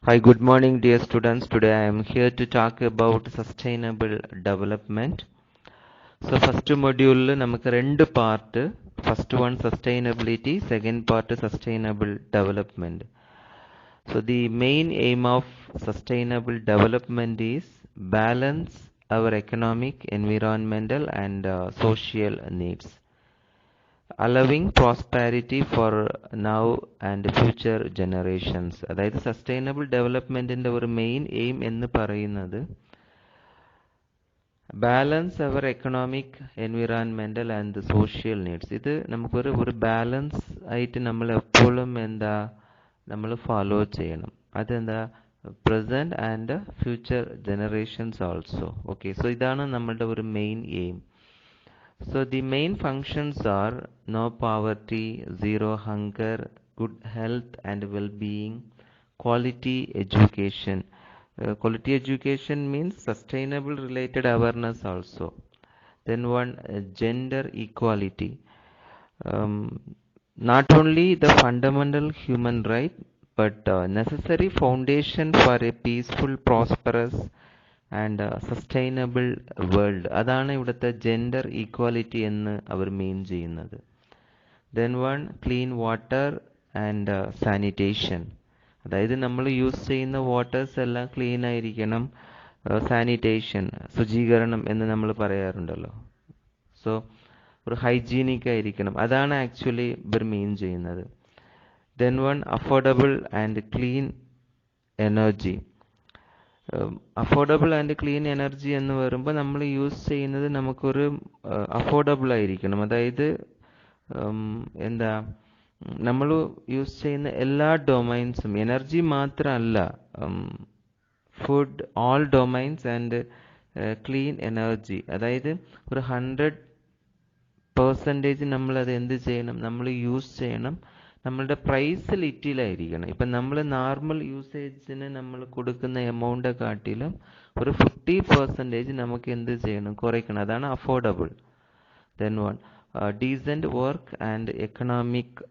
Hi, good morning, dear students. Today I am here to talk about sustainable development. So, first module നമുക്ക് രണ്ട് part. First one sustainability, second part sustainable development. So, the main aim of sustainable development is balance our economic, environmental, and social needs, allowing prosperity for now and future generations. അതായത് sustainable ഡെവലപ്മെന്റിന്റെ ഒരു main aim എന്ന് പറയുന്നത് balance അവർ economic, environmental and social needs. ഇത് നമുക്കൊരു balance ആയിട്ട് നമ്മൾ എപ്പോഴും നമ്മൾ ഫോളോ ചെയ്യണം. അതെന്താ, present and future generations also. Okay, so ഇതാണ് നമ്മളുടെ ഒരു main aim. So the main functions are no poverty, zero hunger, good health and well-being, quality education. Quality education means sustainable related awareness also. Then one, gender equality. Not only the fundamental human right, but necessary foundation for a peaceful, prosperous and sustainable world. അതാണ് ഇവിടുത്തെ gender equality എന്ന് അവർ മീൻ ചെയ്യുന്നത്. Then one, clean water and sanitation. അതായത് നമ്മൾ use ചെയ്യുന്ന waters എല്ലാം clean ആയിരിക്കണം. Sanitation, ശുചീകരണം എന്ന് നമ്മൾ പറയാറുണ്ടല്ലോ. സോ ഒരു ഹൈജീനിക് ആയിരിക്കണം. അതാണ് ആക്ച്വലി ഇവർ മീൻ ചെയ്യുന്നത്. Then one, affordable and clean energy. Affordable and clean energy എന്ന് പറയുമ്പോൾ നമ്മൾ യൂസ് ചെയ്യുന്നത് നമുക്കൊരു അഫോർഡബിൾ ആയിരിക്കണം. അതായത് നമ്മൾ യൂസ് ചെയ്യുന്ന എല്ലാ ഡൊമൈൻസും, എനർജി മാത്രമല്ല, food, all domains and clean energy. അതായത് ഒരു 100% നമ്മളത് എന്ത് ചെയ്യണം, നമ്മൾ യൂസ് ചെയ്യണം. നമ്മളുടെ പ്രൈസ് ലിറ്റിലായിരിക്കണം. ഇപ്പം നമ്മൾ നോർമൽ യൂസേജിന് നമ്മൾ കൊടുക്കുന്ന എമൗണ്ട് കാട്ടിലും ഒരു 50% നമുക്ക് എന്ത് ചെയ്യണം, കുറയ്ക്കണം. അതാണ് affordable. Then one, decent work and economic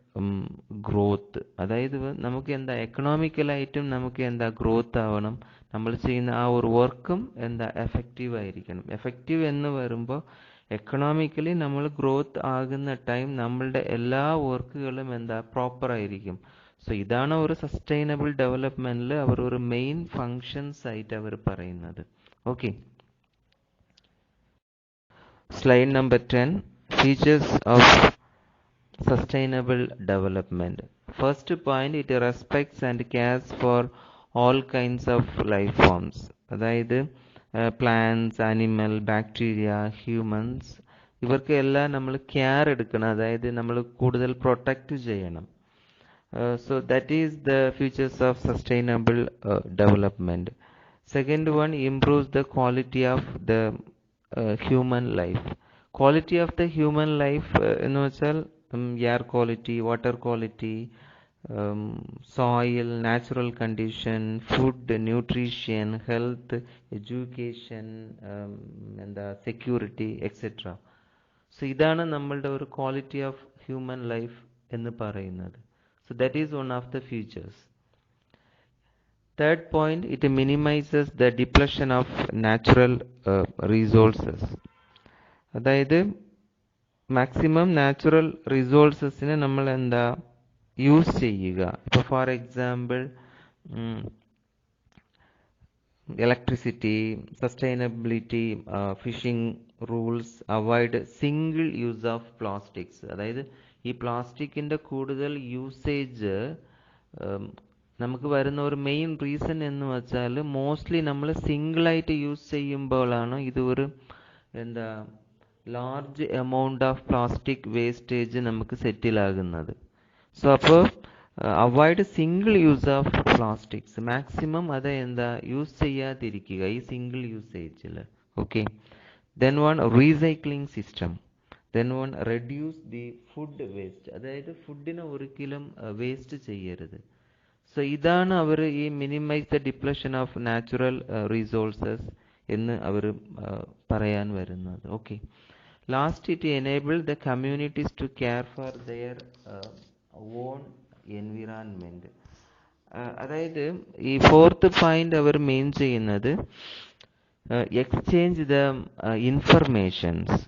growth. അതായത് നമുക്ക് എക്കണോമിക്കലായിട്ടും നമുക്ക് ഗ്രോത്ത് ആവണം. നമ്മൾ ചെയ്യുന്ന ആ ഒരു വർക്കും എഫക്റ്റീവ് ആയിരിക്കണം. എഫക്റ്റീവ് എന്ന് വരുമ്പോൾ എക്കണോമിക്കലി നമ്മൾ ഗ്രോത്ത് ആകുന്ന ടൈം നമ്മളുടെ എല്ലാ വർക്കുകളും പ്രോപ്പർ ആയിരിക്കും. സോ ഇതാണ് ഒരു സസ്റ്റൈനബിൾ ഡെവലപ്മെന്റിൽ അവർ ഒരു മെയിൻ ഫങ്ഷൻസ് ആയിട്ട് അവർ പറയുന്നത്. Okay, slide number 10, features of sustainable development. First point, it respects and CARES for all kinds of life forms. അതായത് പ്ലാന്റ്സ്, ആനിമൽ, ബാക്ടീരിയ, ഹ്യൂമൻസ്, ഇവർക്ക് എല്ലാം നമ്മൾ കെയർ എടുക്കണം. അതായത് നമ്മൾ കൂടുതൽ പ്രൊട്ടക്റ്റ് ചെയ്യണം. So that is the features of sustainable development. Second one, improves the quality of the human life. Quality of the human life എന്ന് വെച്ചാൽ air quality, water quality, soil, natural condition, food, nutrition, health, education, security, etc. So ഇതാണ് നമ്മളുടെ ഒരു quality of human life എന്ന് പറയുന്നത്. So that is one of the features. Third point, it minimises the depletion of natural resources. അതായത് maximum natural റിസോഴ്സസിനെ നമ്മൾ use ചെയ്യുക. ഇപ്പോൾ for example electricity, sustainability, fishing rules, avoid single use of plastics. അതായത് ഈ പ്ലാസ്റ്റിക്കിൻ്റെ കൂടുതൽ യൂസേജ് നമുക്ക് വരുന്ന ഒരു മെയിൻ റീസൺ എന്ന് വെച്ചാൽ മോസ്റ്റ്ലി നമ്മൾ സിംഗിളായിട്ട് യൂസ് ചെയ്യുമ്പോഴാണ് ഇത് ഒരു large amount of plastic wastage നമുക്ക് സെറ്റിലാകുന്നത്. സോ അപ്പോൾ avoid single use of plastics. Maximum അത് യൂസ് ചെയ്യാതിരിക്കുക ഈ സിംഗിൾ യൂസേജിൽ. Okay, then one, recycling system. Then one, reduce the food waste. അതായത് ഫുഡിനെ ഒരിക്കലും വേസ്റ്റ് ചെയ്യരുത്. സോ ഇതാണ് അവർ ഈ minimize the depletion of natural resources എന്ന് അവർ പറയാൻ വരുന്നത്. Okay, last, it enable the communities to care for their own environment. അതായത് ഈ ഫോർത്ത് പോയിന്റ് അവർ മെയിൻ ചെയ്യുന്നത് എക്സ്ചേഞ്ച് ദ ഇൻഫർമേഷൻസ്.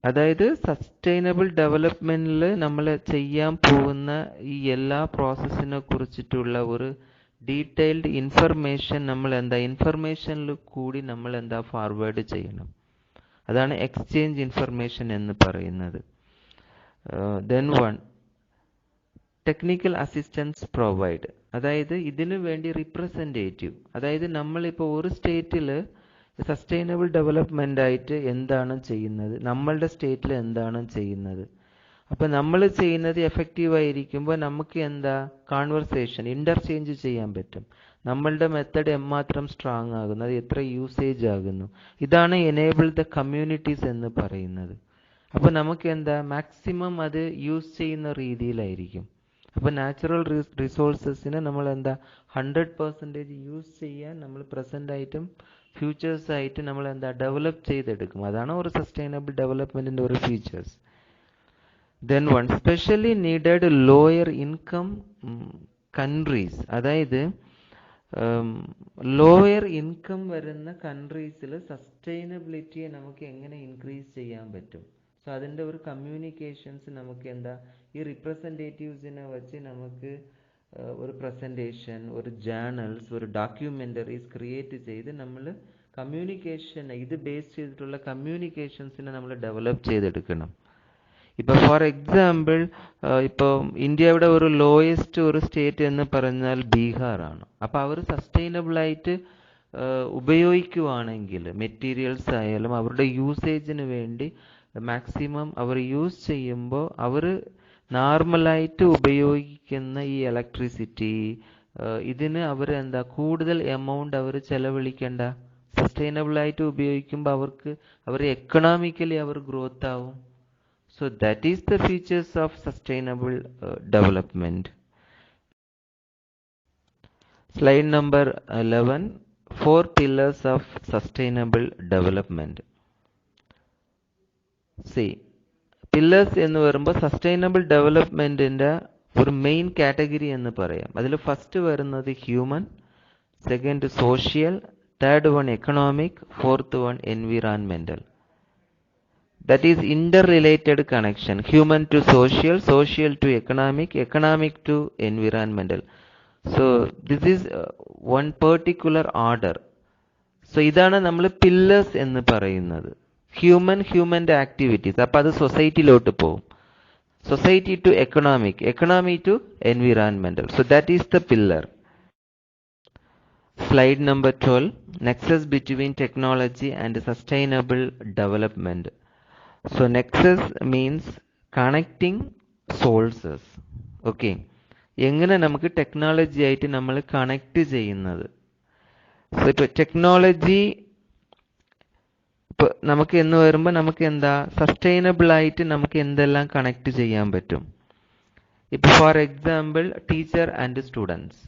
അതായത് സസ്റ്റൈനബിൾ ഡെവലപ്മെന്റിൽ നമ്മൾ ചെയ്യാൻ പോകുന്ന ഈ എല്ലാ പ്രോസസ്സിനെ കുറിച്ചിട്ടുള്ള ഒരു ഡീറ്റെയിൽഡ് ഇൻഫർമേഷൻ നമ്മൾ ഇൻഫർമേഷനിൽ കൂടി നമ്മൾ ഫോർവേഡ് ചെയ്യണം. അതാണ് എക്സ്ചേഞ്ച് ഇൻഫർമേഷൻ എന്ന് പറയുന്നത്. Then one technical assistance provide. അതായത് ഇതിനു വേണ്ടി റിപ്രസെൻറ്റേറ്റീവ്, അതായത് നമ്മളിപ്പോൾ ഒരു സ്റ്റേറ്റിൽ സസ്റ്റൈനബിൾ ഡെവലപ്മെൻ്റ് ആയിട്ട് എന്താണ് ചെയ്യുന്നത്, നമ്മളുടെ സ്റ്റേറ്റിൽ എന്താണ് ചെയ്യുന്നത്. അപ്പോൾ നമ്മൾ ചെയ്യുന്നത് എഫക്റ്റീവ് ആയിരിക്കുമ്പോൾ നമുക്ക് കോൺവെർസേഷൻ ഇൻ്റർചേഞ്ച് ചെയ്യാൻ പറ്റും. നമ്മളുടെ മെത്തഡ് എമ്മാത്രം സ്ട്രോങ് ആകുന്നു, അത് എത്ര യൂസേജ് ആകുന്നു, ഇതാണ് എനേബിൾ ദ കമ്മ്യൂണിറ്റീസ് എന്ന് പറയുന്നത്. അപ്പോൾ നമുക്ക് മാക്സിമം അത് യൂസ് ചെയ്യുന്ന രീതിയിലായിരിക്കും. അപ്പോൾ നാച്ചുറൽ റിസോഴ്സസിനെ നമ്മൾ 100% യൂസ് ചെയ്യാൻ നമ്മൾ പ്രസൻ്റ് ആയിട്ടും ഫ്യൂച്ചേഴ്സ് ആയിട്ട് നമ്മൾ ഡെവലപ്പ് ചെയ്തെടുക്കും. അതാണ് ഒരു സസ്റ്റൈനബിൾ ഡെവലപ്മെൻറ്റിൻ്റെ ഒരു features. Then one specially needed lawyer income countries. അതായത് ലോയർ ഇൻകം വരുന്ന കൺട്രീസിൽ സസ്റ്റൈനബിലിറ്റിയെ നമുക്ക് എങ്ങനെ ഇൻക്രീസ് ചെയ്യാൻ പറ്റും. സോ അതിൻ്റെ ഒരു കമ്മ്യൂണിക്കേഷൻസ് നമുക്ക് ഈ റിപ്രസെൻറ്റേറ്റീവ്സിനെ വെച്ച് നമുക്ക് ഒരു പ്രസൻറ്റേഷൻ, ഒരു ജേർണൽസ്, ഒരു ഡോക്യുമെൻ്ററീസ് ക്രിയേറ്റ് ചെയ്ത് നമ്മൾ കമ്മ്യൂണിക്കേഷൻ, ഇത് ബേസ് ചെയ്തിട്ടുള്ള കമ്മ്യൂണിക്കേഷൻസിനെ നമ്മൾ ഡെവലപ്പ് ചെയ്തെടുക്കണം. ഇപ്പോൾ ഫോർ എക്സാമ്പിൾ ഇപ്പോൾ ഇന്ത്യയുടെ ഒരു ലോയസ്റ്റ് ഒരു സ്റ്റേറ്റ് എന്ന് പറഞ്ഞാൽ ബീഹാറാണ്. അപ്പോൾ അവർ സസ്റ്റൈനബിളായിട്ട് ഉപയോഗിക്കുവാണെങ്കിൽ മെറ്റീരിയൽസ് ആയാലും അവരുടെ യൂസേജിന് വേണ്ടി മാക്സിമം അവർ യൂസ് ചെയ്യുമ്പോൾ അവർ നോർമലായിട്ട് ഉപയോഗിക്കുന്ന ഈ ഇലക്ട്രിസിറ്റി ഇതിന് അവർ കൂടുതൽ എമൗണ്ട് അവർ ചെലവഴിക്കേണ്ട. സസ്റ്റൈനബിളായിട്ട് ഉപയോഗിക്കുമ്പോൾ അവർ എക്കണോമിക്കലി അവർ ഗ്രോത്ത് ആവും. So that is the features of sustainable development. Slide number 11, 4 pillars of sustainable development. See, pillars എന്ന് പറയുമ്പോൾ സസ്റ്റൈനബിൾ ഡെവലപ്മെൻറ്റിൻ്റെ ഒരു മെയിൻ കാറ്റഗറി എന്ന് പറയാം. അതിൽ ഫസ്റ്റ് വരുന്നത് human, second social, third one economic, fourth one environmental. That is interrelated connection. Human to social, social to economic, economic to environmental. So this is one particular order. So ഇതാണ് നമ്മൾ pillars എന്ന് പറയുന്നത്. ഹ്യൂമൻ്റെ activities. അപ്പോൾ അത് സൊസൈറ്റിയിലോട്ട് പോകും. Society to economic, economy to environmental. So that is the pillar. Slide number 12, nexus between technology and sustainable development. So nexus means connecting sources. Okay, എങ്ങനെ നമുക്ക് ടെക്നോളജി ആയിട്ട് നമ്മൾ കണക്ട് ചെയ്യുന്നത്. സോ ഇപ്പോൾ ടെക്നോളജി ഇപ്പോൾ നമുക്ക് എന്ന് വരുമ്പോൾ നമുക്ക് സസ്റ്റൈനബിൾ ആയിട്ട് നമുക്ക് എന്തെല്ലാം കണക്ട് ചെയ്യാൻ പറ്റും. ഇപ്പോൾ for example teacher and students.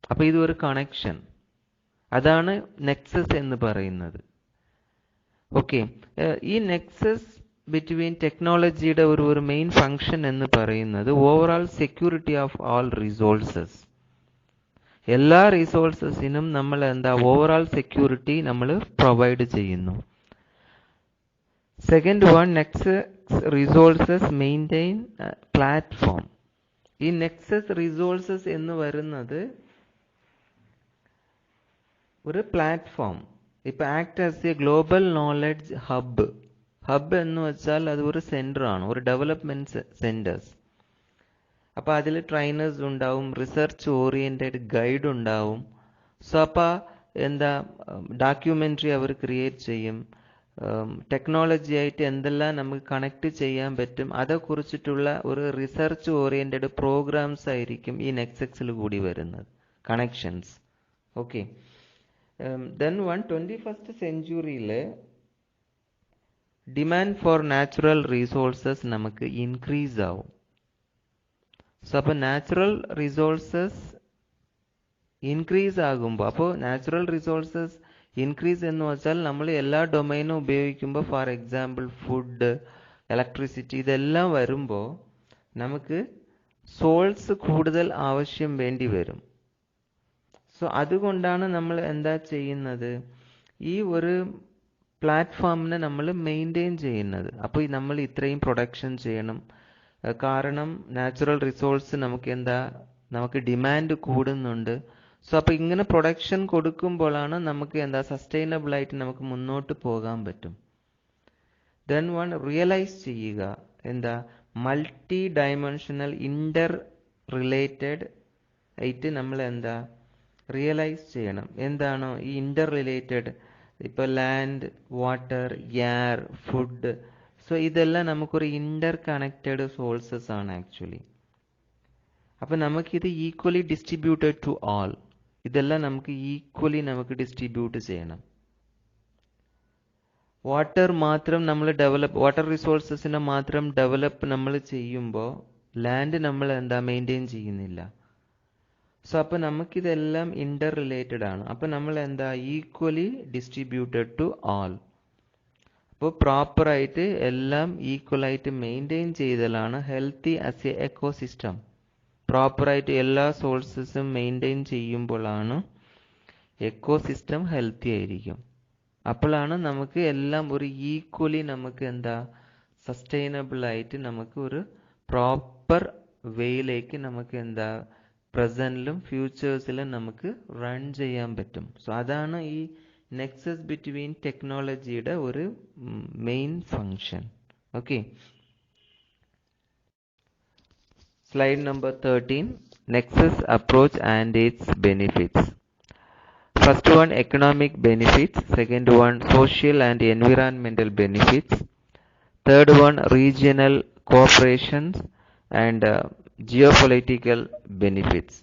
അപ്പോൾ ഇതൊരു കണക്ഷൻ, അതാണ് നെക്സസ് എന്ന് പറയുന്നത്. ഓക്കെ, ഈ നെക്സസ് ബിറ്റ്വീൻ ടെക്നോളജിയുടെ ഒരു മെയിൻ ഫങ്ഷൻ എന്ന് പറയുന്നത് overall security of all resources. എല്ലാ റിസോഴ്സസിനും നമ്മൾ ഓവറോൾ സെക്യൂരിറ്റി നമ്മൾ പ്രൊവൈഡ് ചെയ്യുന്നു. Second one, Nexus resources maintain platform. ഈ നെക്സസ് റിസോഴ്സസ് എന്ന് വരുന്നത് ഒരു പ്ലാറ്റ്ഫോം. ഇപ്പം act as A global knowledge hub. Hub എന്ന് വെച്ചാൽ അത് ഒരു സെൻ്ററാണ്, ഒരു ഡെവലപ്മെൻറ്റ് സെൻറ്റേഴ്സ്. അപ്പോൾ അതിൽ ട്രെയിനേഴ്സ് ഉണ്ടാവും, റിസർച്ച് ഓറിയൻറ്റഡ് ഗൈഡ് ഉണ്ടാവും. സോ അപ്പോൾ ഡോക്യുമെൻ്ററി അവർ ക്രിയേറ്റ് ചെയ്യും. ടെക്നോളജി ആയിട്ട് എന്തെല്ലാം നമുക്ക് കണക്ട് ചെയ്യാൻ പറ്റും അതേക്കുറിച്ചിട്ടുള്ള ഒരു റിസർച്ച് ഓറിയൻറ്റഡ് പ്രോഗ്രാംസ് ആയിരിക്കും ഈ നെക്സസിൽ കൂടി വരുന്നത്, കണക്ഷൻസ്. ഓക്കെ, ദെൻ 21st സെഞ്ച്വറിയിൽ ഡിമാൻഡ് ഫോർ നാച്ചുറൽ റിസോഴ്സസ് നമുക്ക് ഇൻക്രീസ് ആവും. സോ അപ്പോൾ നാച്ചുറൽ റിസോഴ്സസ് ഇൻക്രീസ് ആകുമ്പോൾ, അപ്പോൾ നാച്ചുറൽ റിസോഴ്സസ് ഇൻക്രീസ് എന്ന് വെച്ചാൽ നമ്മൾ എല്ലാ ഡൊമൈനും ഉപയോഗിക്കുമ്പോൾ, ഫോർ എക്സാമ്പിൾ ഫുഡ്, ഇലക്ട്രിസിറ്റി, ഇതെല്ലാം വരുമ്പോൾ നമുക്ക് സോഴ്സ് കൂടുതൽ ആവശ്യം വേണ്ടി വരും. സോ അതുകൊണ്ടാണ് നമ്മൾ എന്താ ചെയ്യുന്നത്, ഈ ഒരു പ്ലാറ്റ്ഫോമിനെ നമ്മൾ മെയിൻറ്റെയിൻ ചെയ്യുന്നത്. അപ്പോൾ നമ്മൾ ഇത്രയും പ്രൊഡക്ഷൻ ചെയ്യണം, കാരണം നാച്ചുറൽ റിസോഴ്സ് നമുക്ക് ഡിമാൻഡ് കൂടുന്നുണ്ട്. സോ അപ്പോൾ ഇങ്ങനെ പ്രൊഡക്ഷൻ കൊടുക്കുമ്പോഴാണ് നമുക്ക് സസ്റ്റൈനബിൾ ആയിട്ട് നമുക്ക് മുന്നോട്ട് പോകാൻ പറ്റും. ദെൻ റിയലൈസ് ചെയ്യുക, മൾട്ടി ഡയമെൻഷണൽ ഇന്റർ റിലേറ്റഡ് ആയിട്ട് നമ്മൾ റിയലൈസ് ചെയ്യണം. എന്താണോ ഈ ഇന്റർ റിലേറ്റഡ്, ഇപ്പോൾ land, water, air, food, so ഇതെല്ലാം നമുക്കൊരു ഇന്റർ കണക്റ്റഡ് സോഴ്സസ് ആണ് ആക്ച്വലി. അപ്പം നമുക്കിത് ഈക്വലി ഡിസ്ട്രിബ്യൂട്ടഡ് ടു ആൾ, ഇതെല്ലാം നമുക്ക് ഈക്വലി നമുക്ക് ഡിസ്ട്രിബ്യൂട്ട് ചെയ്യണം. വാട്ടർ റിസോഴ്സസിനെ മാത്രം ഡെവലപ്പ് നമ്മൾ ചെയ്യുമ്പോൾ ലാൻഡ് നമ്മൾ മെയിൻറ്റെയിൻ ചെയ്യുന്നില്ല. സോ അപ്പോൾ നമുക്കിതെല്ലാം ഇന്റർ റിലേറ്റഡ് ആണ്. അപ്പോൾ നമ്മൾ ഈക്വലി ഡിസ്ട്രിബ്യൂട്ടഡ് ടു ആൾ. അപ്പോൾ പ്രോപ്പറായിട്ട് എല്ലാം ഈക്വലായിട്ട് മെയിൻറ്റെയിൻ ചെയ്തലാണ് ഹെൽത്തി ആസ് എ എക്കോസിസ്റ്റം. പ്രോപ്പറായിട്ട് എല്ലാ സോഴ്സസും മെയിൻറ്റെയിൻ ചെയ്യുമ്പോഴാണ് എക്കോസിസ്റ്റം ഹെൽത്തി ആയിരിക്കും. അപ്പോഴാണ് നമുക്ക് എല്ലാം ഒരു ഈക്വലി നമുക്ക് സസ്റ്റൈനബിൾ ആയിട്ട് നമുക്ക് ഒരു പ്രോപ്പർ വേയിലേക്ക് നമുക്ക് പ്രസന്റിലും ഫ്യൂച്ചേഴ്സിലും നമുക്ക് റൺ ചെയ്യാൻ പറ്റും. സോ അതാണ് ഈ നെക്സസ് ബിറ്റ്വീൻ ടെക്നോളജിയുടെ ഒരു main function. Okay, slide number 13, Nexus approach and it's benefits. First one, economic benefits. Second one, social and environmental benefits. Third one, regional cooperations and geopolitical benefits.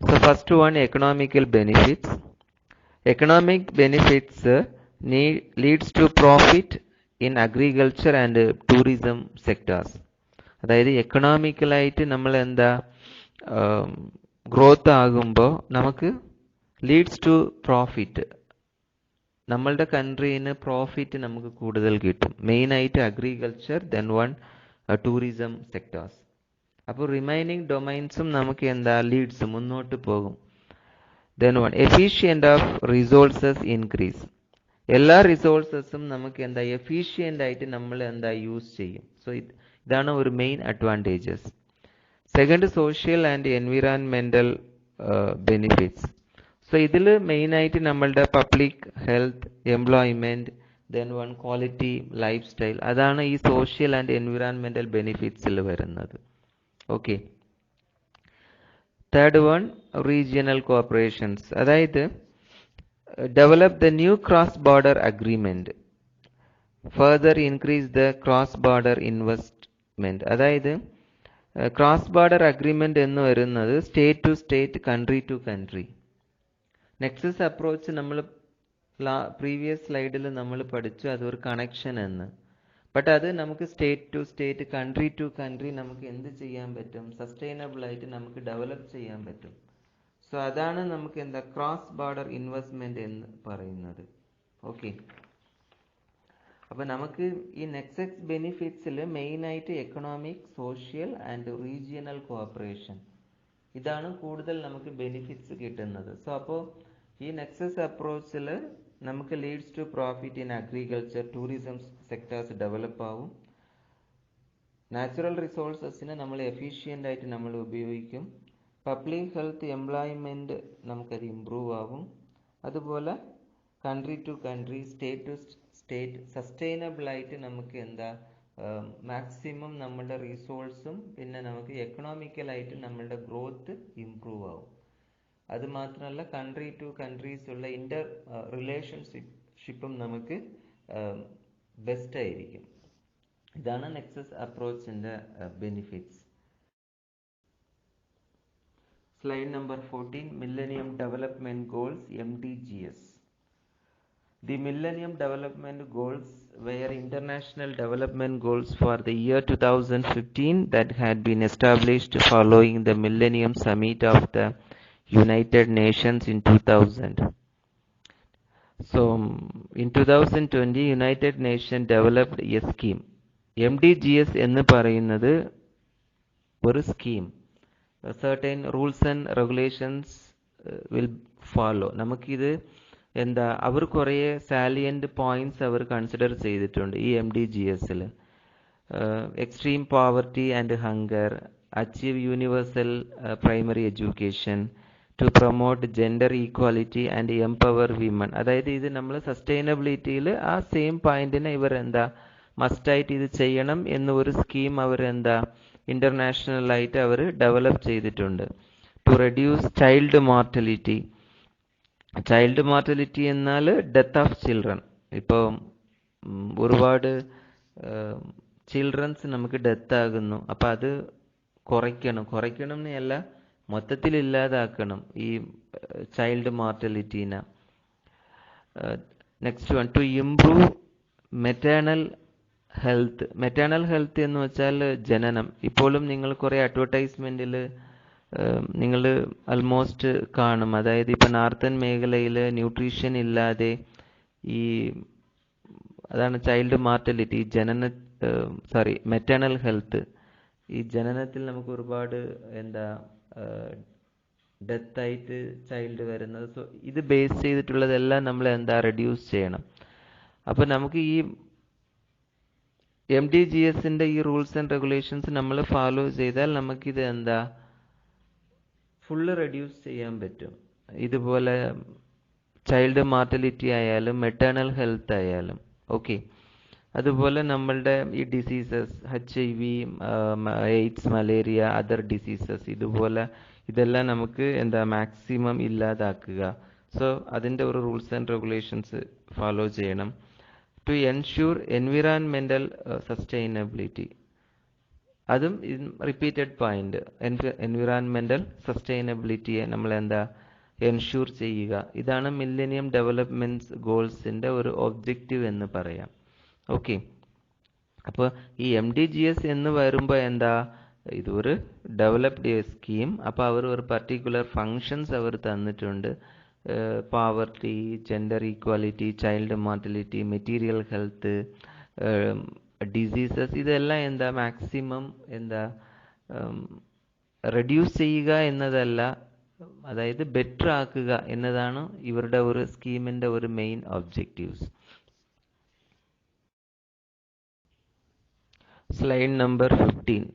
So first one, economical benefits. Economic benefits leads to profit in agriculture and tourism sectors. അതായത് എക്കണോമിക്കലായിട്ട് നമ്മൾ growth ആകുമ്പോൾ നമുക്ക് leads to profit, നമ്മളുടെ കൺട്രീന് profit നമുക്ക് കൂടുതൽ കിട്ടും. മെയിനായിട്ട് agriculture, then tourism sectors. അപ്പോൾ റിമൈനിങ് ഡൊമൈൻസും നമുക്ക് ലീഡ്സ് മുന്നോട്ട് പോകും. Then efficient of resources increase. എല്ലാ റിസോഴ്സസും നമുക്ക് എഫിഷ്യൻ്റ് ആയിട്ട് നമ്മൾ യൂസ് ചെയ്യും. സോ ഇതാണ് ഒരു main advantages. Second, social and environmental benefits. So ഇതിൽ മെയിനായിട്ട് നമ്മളുടെ public health, employment, then quality life style, അതാണ് ഈ സോഷ്യൽ ആൻഡ് എൻവിറോൺമെന്റൽ ബെനിഫിറ്റ്സിൽ വരുന്നത്. Okay, third one, regional corporations. അതായത് develop the new cross border agreement, further increase the cross border investment. അതായത് cross border agreement എന്ന് വരുന്നത് state to state, country to country. Nexus approach നമ്മൾ previous സ്ലൈഡിൽ നമ്മൾ പഠിച്ചു, അതൊരു കണക്ഷൻ എന്ന്. ബട്ട് അത് നമുക്ക് state to state, country to country നമുക്ക് എന്ത് ചെയ്യാൻ പറ്റും, സസ്റ്റൈനബിൾ ആയിട്ട് നമുക്ക് ഡെവലപ്പ് ചെയ്യാൻ പറ്റും. സോ അതാണ് നമുക്ക് ക്രോസ് ബോർഡർ ഇൻവെസ്റ്റ്മെന്റ് എന്ന് പറയുന്നത്. ഓക്കെ, അപ്പോൾ നമുക്ക് ഈ നെക്സസ് ബെനിഫിറ്റ്സിൽ മെയിനായിട്ട് economic, social and regional corporation, ഇതാണ് കൂടുതൽ നമുക്ക് ബെനിഫിറ്റ്സ് കിട്ടുന്നത്. സോ അപ്പോൾ ഈ നെക്സസ് അപ്രോച്ചിൽ നമുക്ക് leads to profit in agriculture, tourism sectors develop ആവും. നാച്ചുറൽ റിസോഴ്സസിനെ നമ്മൾ എഫിഷ്യൻ്റ് ആയിട്ട് നമ്മൾ ഉപയോഗിക്കും. പബ്ലിക് ഹെൽത്ത്, എംപ്ലോയ്മെൻറ്റ് നമുക്കത് ഇമ്പ്രൂവ് ആവും. അതുപോലെ country to country, state to state sustainable ആയിട്ട് നമുക്ക് മാക്സിമം നമ്മളുടെ റിസോഴ്സും പിന്നെ നമുക്ക് എക്കണോമിക്കലായിട്ട് നമ്മളുടെ ഗ്രോത്ത് ഇമ്പ്രൂവ് ആവും. അത് മാത്രമല്ല കൺട്രി ടു കൺട്രീസ് ഉള്ള ഇന്റർ റിലേഷൻഷിപ്പും നമുക്ക് ബെസ്റ്റ് ആയിരിക്കും. ഇതാണ് Nexus അപ്രോച്ചിന്റെ benefits. Slide number 14, Millennium Development Goals, MDGs. The Millennium Development Goals were international development goals for the year 2015 that had been established following the Millennium Summit of the United Nations in 2000. So, in 2020, United Nations developed a scheme. MDGs എന്ന് പറയുന്നത് ഒരു scheme. certain rules and regulations will follow. നമുക്കിത് എന്താ അവർ കുറേ salient points അവർ consider ചെയ്തിട്ടുണ്ട് ഈ MDGSൽ. Extreme poverty and hunger, achieve universal primary education, to promote gender equality and empower women. അതായത് ഇത് നമ്മൾ സസ്റ്റൈനബിലിറ്റിയിൽ ആ സെയിം പോയിന്റിനെ ഇവർ എന്താ മസ്റ്റായിട്ട് ഇത് ചെയ്യണം എന്ന ഒരു സ്കീം അവർ എന്താ ഇൻ്റർനാഷണലായിട്ട് അവർ ഡെവലപ്പ് ചെയ്തിട്ടുണ്ട്. To reduce child mortality. Child mortality എന്നാൽ ഡെത്ത് ഓഫ് ചിൽഡ്രൻ. ഇപ്പോൾ ഒരുപാട് ചിൽഡ്രൻസ് നമുക്ക് ഡെത്ത് ആകുന്നു. അപ്പോൾ അത് കുറയ്ക്കണം എന്നല്ല, മൊത്തത്തിൽ ഇല്ലാതാക്കണം ഈ ചൈൽഡ് മോർട്ടലിറ്റീനെ. Next one, to improve maternal health. Maternal health എന്ന് വെച്ചാൽ ജനനം. ഇപ്പോഴും നിങ്ങൾ കുറേ അഡ്വർടൈസ്മെൻറ്റിൽ നിങ്ങൾ ആൾമോസ്റ്റ് കാണും. അതായത് ഇപ്പം നോർത്തേൺ മേഖലയിൽ ന്യൂട്രീഷൻ ഇല്ലാതെ ഈ അതാണ് ചൈൽഡ് മോർട്ടലിറ്റി, മെറ്റേണൽ ഹെൽത്ത്. ഈ ജനനത്തിൽ നമുക്ക് ഒരുപാട് എന്താ ഡെത്തായിട്ട് ചൈൽഡ് വരുന്നത്. സോ ഇത് ബേസ് ചെയ്തിട്ടുള്ളതെല്ലാം നമ്മൾ എന്താ റെഡ്യൂസ് ചെയ്യണം. അപ്പോൾ നമുക്ക് ഈ MDGSൻ്റെ ഈ റൂൾസ് ആൻഡ് റെഗുലേഷൻസ് നമ്മൾ ഫോളോ ചെയ്താൽ നമുക്കിത് എന്താ ഫുള്ള് റെഡ്യൂസ് ചെയ്യാൻ പറ്റും. ഇതുപോലെ ചൈൽഡ് മോർട്ടലിറ്റി ആയാലും മെറ്റേണൽ ഹെൽത്ത് ആയാലും. ഓക്കെ, അതുപോലെ നമ്മളുടെ ഈ diseases HIV, AIDS, malaria, other diseases, ഇതുപോലെ ഇതെല്ലാം നമുക്ക് എന്താ മാക്സിമം ഇല്ലാതാക്കുക. സോ അതിൻ്റെ ഒരു റൂൾസ് ആൻഡ് റെഗുലേഷൻസ് ഫോളോ ചെയ്യണം. To ensure environmental sustainability. അതും റിപ്പീറ്റഡ് പോയിന്റ്. എൻവിറോൺമെൻ്റൽ സസ്റ്റൈനബിലിറ്റിയെ നമ്മൾ എന്താ എൻഷുർ ചെയ്യുക. ഇതാണ് മില്ലേനിയം ഡെവലപ്മെൻറ്റ്സ് ഗോൾസിൻ്റെ ഒരു ഒബ്ജക്റ്റീവ് എന്ന് പറയാം. ഓക്കെ, അപ്പോൾ ഈ MDGS എന്ന് വരുമ്പോൾ എന്താ ഇതൊരു ഡെവലപ്ഡ് സ്കീം. അപ്പോൾ അവർ ഒരു പർട്ടിക്കുലർ ഫങ്ഷൻസ് അവർ തന്നിട്ടുണ്ട്. Poverty, gender equality, child mortality, material health, diseases, ഇതെല്ലാം എന്താ മാക്സിമം എന്താ റെഡ്യൂസ് ചെയ്യുക എന്നതല്ല, അതായത് ബെറ്റർ ആക്കുക എന്നതാണ് ഇവരുടെ ഒരു സ്കീമിൻ്റെ ഒരു main objectives. Slide number 15,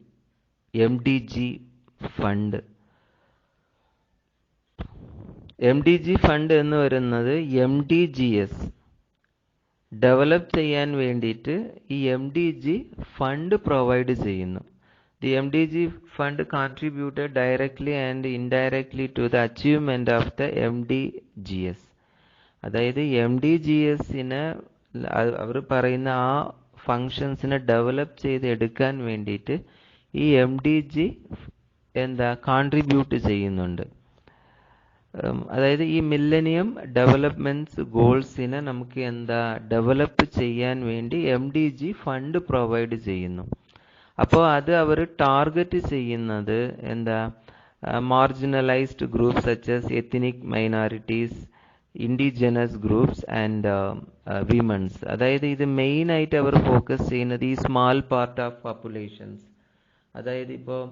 MDG fund. MDG fund എന്ന് പറയുന്നത് MDGS ഡെവലപ്പ് ചെയ്യാൻ വേണ്ടിയിട്ട് ഈ MDG ഫണ്ട് പ്രൊവൈഡ് ചെയ്യുന്നു. The MDG fund contributed directly and indirectly to the achievement of the MDGS. അതായത് MDGSന് അവർ പറയുന്ന ആ ഫങ്ഷൻസിനെ ഡെവലപ്പ് ചെയ്ത് എടുക്കാൻ വേണ്ടിയിട്ട് ഈ MDG എന്താ കോൺട്രിബ്യൂട്ട് ചെയ്യുന്നുണ്ട്. അതായത് ഈ മില്ലേനിയം ഡെവലപ്മെൻറ്റ്സ് ഗോൾസിനെ നമുക്ക് എന്താ ഡെവലപ്പ് ചെയ്യാൻ വേണ്ടി MDG ഫണ്ട് പ്രൊവൈഡ് ചെയ്യുന്നു. അപ്പോൾ അത് അവർ ടാർഗറ്റ് ചെയ്യുന്നത് എന്താ marginalised groups such ethnic minorities, indigenous groups and women's. അതായത് ഇത് മെയിനായിട്ട് അവർ ഫോക്കസ് ചെയ്യുന്നത് ഈ സ്മാൾ പാർട്ട് ഓഫ് പോപ്പുലേഷൻസ്. അതായത് ഇപ്പോൾ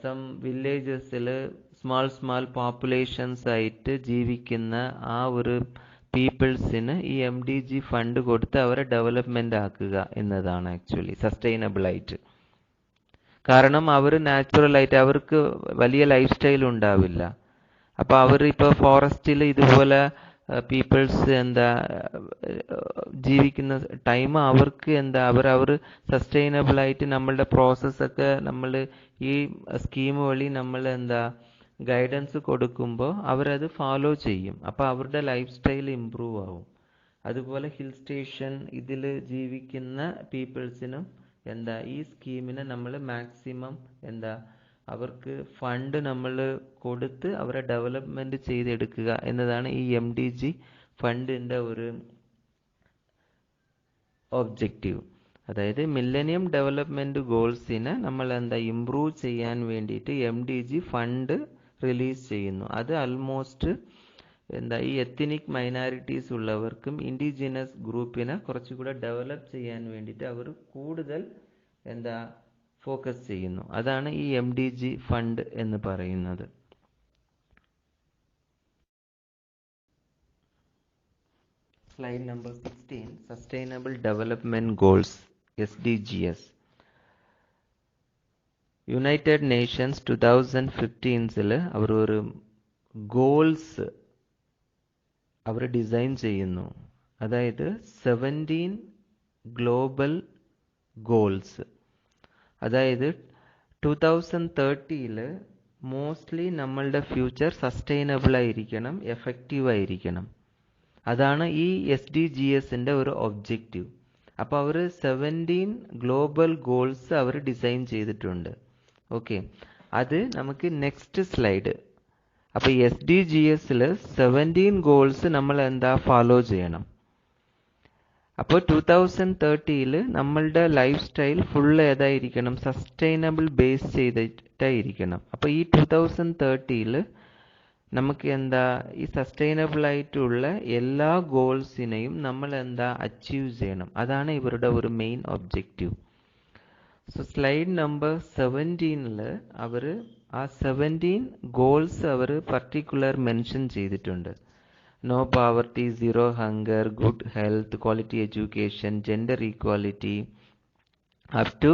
സം വില്ലേജസിൽ സ്മാൾ പോപ്പുലേഷൻസ് ആയിട്ട് ജീവിക്കുന്ന ആ ഒരു പീപ്പിൾസിന് ഈ MDG ഫണ്ട് കൊടുത്ത് അവരെ ഡെവലപ്മെൻ്റ് ആക്കുക എന്നതാണ് ആക്ച്വലി സസ്റ്റൈനബിൾ ആയിട്ട്. കാരണം അവർ നാച്ചുറലായിട്ട് അവർക്ക് വലിയ ലൈഫ് സ്റ്റൈൽ ഉണ്ടാവില്ല. അപ്പോൾ അവർ ഇപ്പോൾ ഫോറസ്റ്റിൽ ഇതുപോലെ പീപ്പിൾസ് എന്താ ജീവിക്കുന്ന ടൈം അവർക്ക് എന്താ അവർ സസ്റ്റൈനബിളായിട്ട് നമ്മളുടെ പ്രോസസ്സൊക്കെ നമ്മൾ ഈ സ്കീം വഴി നമ്മൾ എന്താ ഗൈഡൻസ് കൊടുക്കുമ്പോൾ അവരത് ഫോളോ ചെയ്യും. അപ്പോൾ അവരുടെ ലൈഫ് സ്റ്റൈൽ ഇമ്പ്രൂവ് ആവും. അതുപോലെ ഹിൽ സ്റ്റേഷൻ ഇതിൽ ജീവിക്കുന്ന പീപ്പിൾസിനും എന്താ ഈ സ്കീമിനെ നമ്മൾ മാക്സിമം എന്താ അവർക്ക് ഫണ്ട് നമ്മൾ കൊടുത്ത് അവരെ ഡെവലപ്മെൻറ്റ് ചെയ്തെടുക്കുക എന്നതാണ് ഈ MDG ഫണ്ടിൻ്റെ ഒരു ഒബ്ജക്റ്റീവ്. അതായത് മില്ലേനിയം ഡെവലപ്മെൻറ്റ് ഗോൾസിനെ നമ്മൾ എന്താ ഇമ്പ്രൂവ് ചെയ്യാൻ വേണ്ടിയിട്ട് MDG ഫണ്ട് റിലീസ് ചെയ്യുന്നു. അത് ആൾമോസ്റ്റ് എന്താ ഈ എത്നിക് മൈനോറിറ്റീസ് ഉള്ളവർക്കും ഇൻഡിജിനസ് ഗ്രൂപ്പിനെ കുറച്ചുകൂടെ ഡെവലപ്പ് ചെയ്യാൻ വേണ്ടിയിട്ട് അവർ കൂടുതൽ എന്താ ഫോക്കസ് ചെയ്യുന്നു. അതാണ് ഈ MDG ഫണ്ട് എന്ന് പറയുന്നത്. Slide number 16, Sustainable Development Goals, SDGs. United Nations 2015 അവർ ഒരു ഗോൾസ് അവർ ഡിസൈൻ ചെയ്യുന്നു. അതായത് 17 ഗ്ലോബൽ ഗോൾസ്. അതായത് 2030 മോസ്റ്റ്ലി നമ്മളുടെ ഫ്യൂച്ചർ സസ്റ്റൈനബിൾ ആയിരിക്കണം, എഫക്റ്റീവ് ആയിരിക്കണം. അതാണ് ഈ SDGsന്റെ ഒരു ഒബ്ജക്റ്റീവ്. അപ്പോൾ അവർ 17 ഗ്ലോബൽ ഗോൾസ് അവർ ഡിസൈൻ ചെയ്തിട്ടുണ്ട്. ഓക്കെ, അത് നമുക്ക് നെക്സ്റ്റ് സ്ലൈഡ്. അപ്പോൾ SDGsൽ 17 ഗോൾസ് നമ്മൾ എന്താ ഫോളോ ചെയ്യണം. അപ്പോൾ 2030 നമ്മളുടെ ലൈഫ് സ്റ്റൈൽ ഫുൾ ഏതായിരിക്കണം, സസ്റ്റൈനബിൾ ബേസ് ചെയ്തിട്ടായിരിക്കണം. അപ്പോൾ ഈ 2030 നമുക്ക് എന്താ ഈ സസ്റ്റൈനബിൾ ആയിട്ടുള്ള എല്ലാ ഗോൾസിനെയും നമ്മൾ എന്താ അച്ചീവ് ചെയ്യണം. അതാണ് ഇവരുടെ ഒരു main objective. So slide number 17 അവർ ആ 17 ഗോൾസ് അവർ പർട്ടിക്കുലർ മെൻഷൻ ചെയ്തിട്ടുണ്ട്. No poverty, zero hunger, good health, quality education, gender equality, up to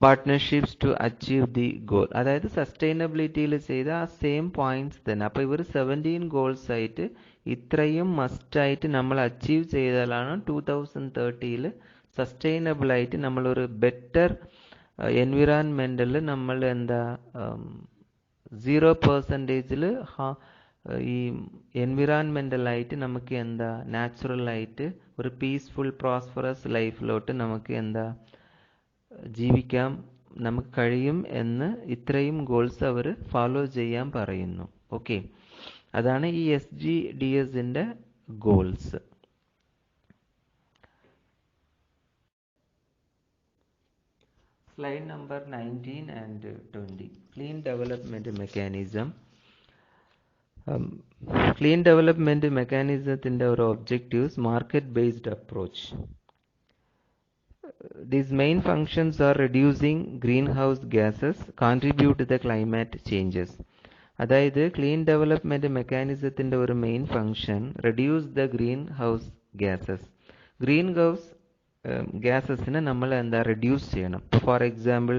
partnerships to achieve the goal. അതായത് സസ്റ്റൈനബിലിറ്റിയിൽ ചെയ്ത ആ സെയിം പോയിന്റ്സ് തന്നെ. അപ്പോൾ ഇവർ 17 ഗോൾസ് ആയിട്ട് ഇത്രയും മസ്റ്റായിട്ട് നമ്മൾ അച്ചീവ് ചെയ്താലാണ് 2030 സസ്റ്റൈനബിൾ ആയിട്ട് നമ്മളൊരു ബെറ്റർ എൻവിറോൺമെന്റിൽ നമ്മൾ എന്താ 0% ഈ എൻവിറോൺമെന്റലായിട്ട് നമുക്ക് എന്താ നാച്ചുറലായിട്ട് ഒരു പീസ്ഫുൾ പ്രോസ്പെറസ് ലൈഫിലോട്ട് നമുക്ക് എന്താ ജീവിക്കാൻ നമുക്ക് കഴിയും എന്ന് ഇത്രയും ഗോൾസ് അവർ ഫോളോ ചെയ്യാൻ പറയുന്നു. ഓക്കെ, അതാണ് ഈ SDGsന്റെ goals. Slide number 19 and 20, clean development mechanism. Clean development മെക്കാനിസത്തിന്റെ ഒരു objectives market based approach. These main functions are reducing greenhouse gases, contribute to the climate changes. അതായത് ക്ലീൻ ഡെവലപ്മെന്റ് മെക്കാനിസത്തിന്റെ ഒരു main function reduce the green house gases. Green house ഗ്യാസസിനെ നമ്മൾ എന്താ reduce ചെയ്യണം. For example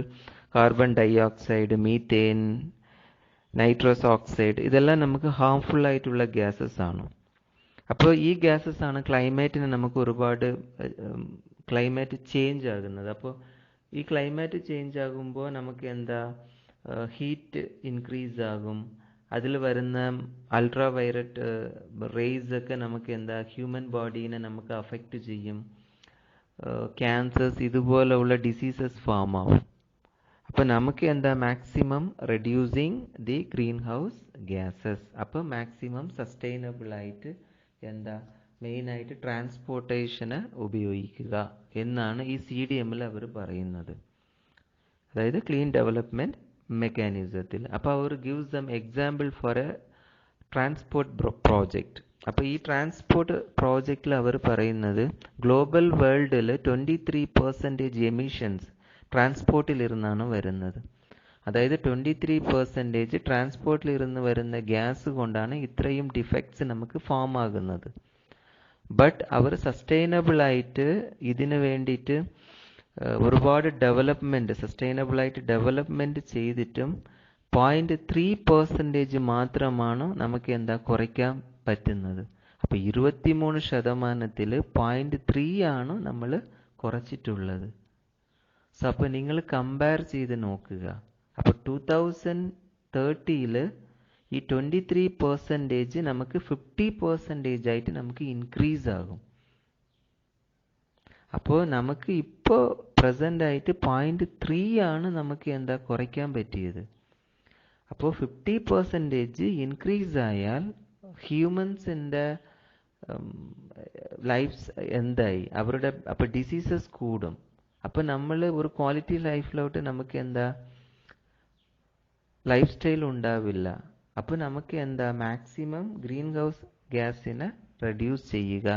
carbon dioxide, methane, nitrous oxide, ഇതെല്ലാം നമുക്ക് harmful ആയിട്ടുള്ള ഗ്യാസസ് ആണ്. അപ്പോൾ ഈ ഗ്യാസസ് ആണ് ക്ലൈമറ്റിന് നമുക്ക് ഒരുപാട് ക്ലൈമറ്റ് ചേഞ്ച് ആകുന്നത്. അപ്പോൾ ഈ ക്ലൈമറ്റ് ചേഞ്ച് ആകുമ്പോൾ നമുക്ക് എന്താ ഹീറ്റ് ഇൻക്രീസ് ആകും. അതിൽ വരുന്ന അൾട്രാ വയലറ്റ് റേസ് ഒക്കെ നമുക്ക് എന്താ ഹ്യൂമൻ ബോഡീനെ നമുക്ക് അഫക്റ്റ് ചെയ്യും. ക്യാൻസേഴ്സ് ഇതുപോലെയുള്ള ഡിസീസസ് ഫോം ആവും. അപ്പോൾ നമുക്ക് എന്താ maximum reducing the green house gases. അപ്പോൾ മാക്സിമം സസ്റ്റൈനബിൾ ആയിട്ട് എന്താ മെയിനായിട്ട് ട്രാൻസ്പോർട്ടേഷന് ഉപയോഗിക്കുക എന്നാണ് ഈ CDMൽ അവർ പറയുന്നത്. അതായത് ക്ലീൻ ഡെവലപ്മെന്റ് മെക്കാനിസത്തിൽ. അപ്പോൾ അവർ gives them example for a transport project. അപ്പോൾ ഈ ട്രാൻസ്പോർട്ട് പ്രോജക്റ്റിൽ അവർ പറയുന്നത് ഗ്ലോബൽ വേൾഡിൽ 23% എമിഷൻസ് ട്രാൻസ്പോർട്ടിൽ ഇരുന്നാണ് വരുന്നത്. അതായത് 23% ട്രാൻസ്പോർട്ടിൽ ഇരുന്ന് വരുന്ന ഗ്യാസ് കൊണ്ടാണ് ഇത്രയും ഡിഫക്ട്സ് നമുക്ക് ഫോം ആകുന്നത്. ബട്ട് അവർ സസ്റ്റൈനബിൾ ആയിട്ട് ഇതിന് വേണ്ടിയിട്ട് ഒരുപാട് ഡെവലപ്മെന്റ് സസ്റ്റൈനബിൾ ആയിട്ട് ഡെവലപ്മെന്റ് ചെയ്തിട്ടും 0.3% മാത്രമാണ് നമുക്ക് എന്താ കുറയ്ക്കാൻ പറ്റുന്നത്. അപ്പോൾ 23%-ൽ 0.3 ആണ് നമ്മൾ കുറച്ചിട്ടുള്ളത്. സോ അപ്പോൾ നിങ്ങൾ കമ്പയർ ചെയ്ത് നോക്കുക. അപ്പോൾ 2030 ഈ 23% നമുക്ക് 50% ആയിട്ട് നമുക്ക് ഇൻക്രീസ് ആകും. അപ്പോൾ നമുക്ക് ഇപ്പോൾ പ്രസന്റ് ആയിട്ട് 0.3 ആണ് നമുക്ക് എന്താ കുറയ്ക്കാൻ പറ്റിയത്. അപ്പോൾ 50% ഇൻക്രീസ് ആയാൽ ഹ്യൂമൻസിൻ്റെ ലൈഫ്സ് എന്തായി, അവരുടെ അപ്പോൾ ഡിസീസസ് കൂടും. അപ്പോൾ നമ്മൾ ഒരു ക്വാളിറ്റി ലൈഫിലോട്ട് നമുക്ക് എന്താ ലൈഫ് സ്റ്റൈൽ ഉണ്ടാവില്ല. അപ്പോൾ നമുക്ക് എന്താ മാക്സിമം ഗ്രീൻ ഹൗസ് ഗ്യാസിനെ റെഡ്യൂസ് ചെയ്യുക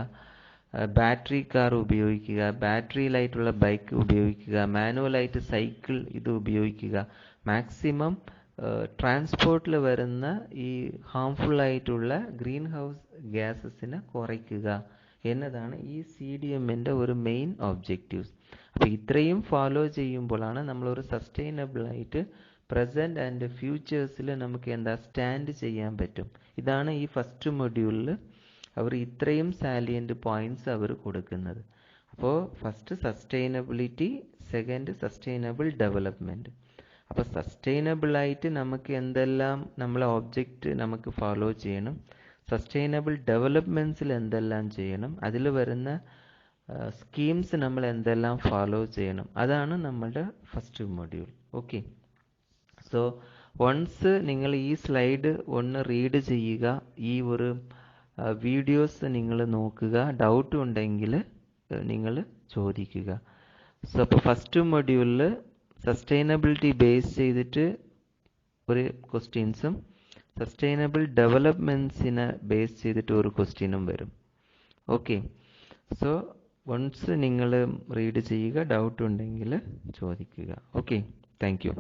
ബാറ്ററി കാർ ഉപയോഗിക്കുക, ബാറ്ററിയിലായിട്ടുള്ള ബൈക്ക് ഉപയോഗിക്കുക, മാനുവലായിട്ട് സൈക്കിൾ ഇത് ഉപയോഗിക്കുക. മാക്സിമം ട്രാൻസ്പോർട്ടിൽ വരുന്ന ഈ ഹാംഫുൾ ആയിട്ടുള്ള ഗ്രീൻ ഹൗസ് ഗ്യാസസിനെ കുറയ്ക്കുക എന്നതാണ് ഈ CDMൻ്റെ ഒരു മെയിൻ ഒബ്ജക്റ്റീവ്സ്. അപ്പോൾ ഇത്രയും ഫോളോ ചെയ്യുമ്പോഴാണ് നമ്മളൊരു സസ്റ്റൈനബിൾ ആയിട്ട് പ്രസൻറ്റ് ആൻഡ് ഫ്യൂച്ചേഴ്സിൽ നമുക്ക് എന്താ സ്റ്റാൻഡ് ചെയ്യാൻ പറ്റും. ഇതാണ് ഈ ഫസ്റ്റ് മൊഡ്യൂളിൽ അവർ ഇത്രയും സാലിയൻറ്റ് പോയിന്റ്സ് അവർ കൊടുക്കുന്നത്. അപ്പോൾ first sustainability, second sustainable development. അപ്പോൾ സസ്റ്റൈനബിളായിട്ട് നമുക്ക് എന്തെല്ലാം നമ്മളെ ഒബ്ജക്റ്റ് നമുക്ക് ഫോളോ ചെയ്യണം, സസ്റ്റൈനബിൾ ഡെവലപ്മെൻറ്റ്സിൽ എന്തെല്ലാം ചെയ്യണം, അതിൽ വരുന്ന സ്കീംസ് നമ്മൾ എന്തെല്ലാം ഫോളോ ചെയ്യണം, അതാണ് നമ്മളുടെ first module. Okay, so once നിങ്ങൾ ഈ സ്ലൈഡ് ഒന്ന് റീഡ് ചെയ്യുക, ഈ ഒരു വീഡിയോസ് നിങ്ങൾ നോക്കുക, ഡൗട്ട് ഉണ്ടെങ്കിൽ നിങ്ങൾ ചോദിക്കുക. സോ അപ്പോൾ ഫസ്റ്റ് മൊഡ്യൂളിൽ സസ്റ്റൈനബിലിറ്റി ബേസ് ചെയ്തിട്ട് ഒരു ക്വസ്റ്റ്യൻസും സസ്റ്റൈനബിൾ ഡെവലപ്മെൻറ്റ്സിനെ ബേസ് ചെയ്തിട്ട് ഒരു ക്വസ്റ്റ്യനും വരും. ഓക്കെ, സോ വൺസ് നിങ്ങൾ റീഡ് ചെയ്യുക, ഡൗട്ട് ഉണ്ടെങ്കിൽ ചോദിക്കുക. Okay, thank you.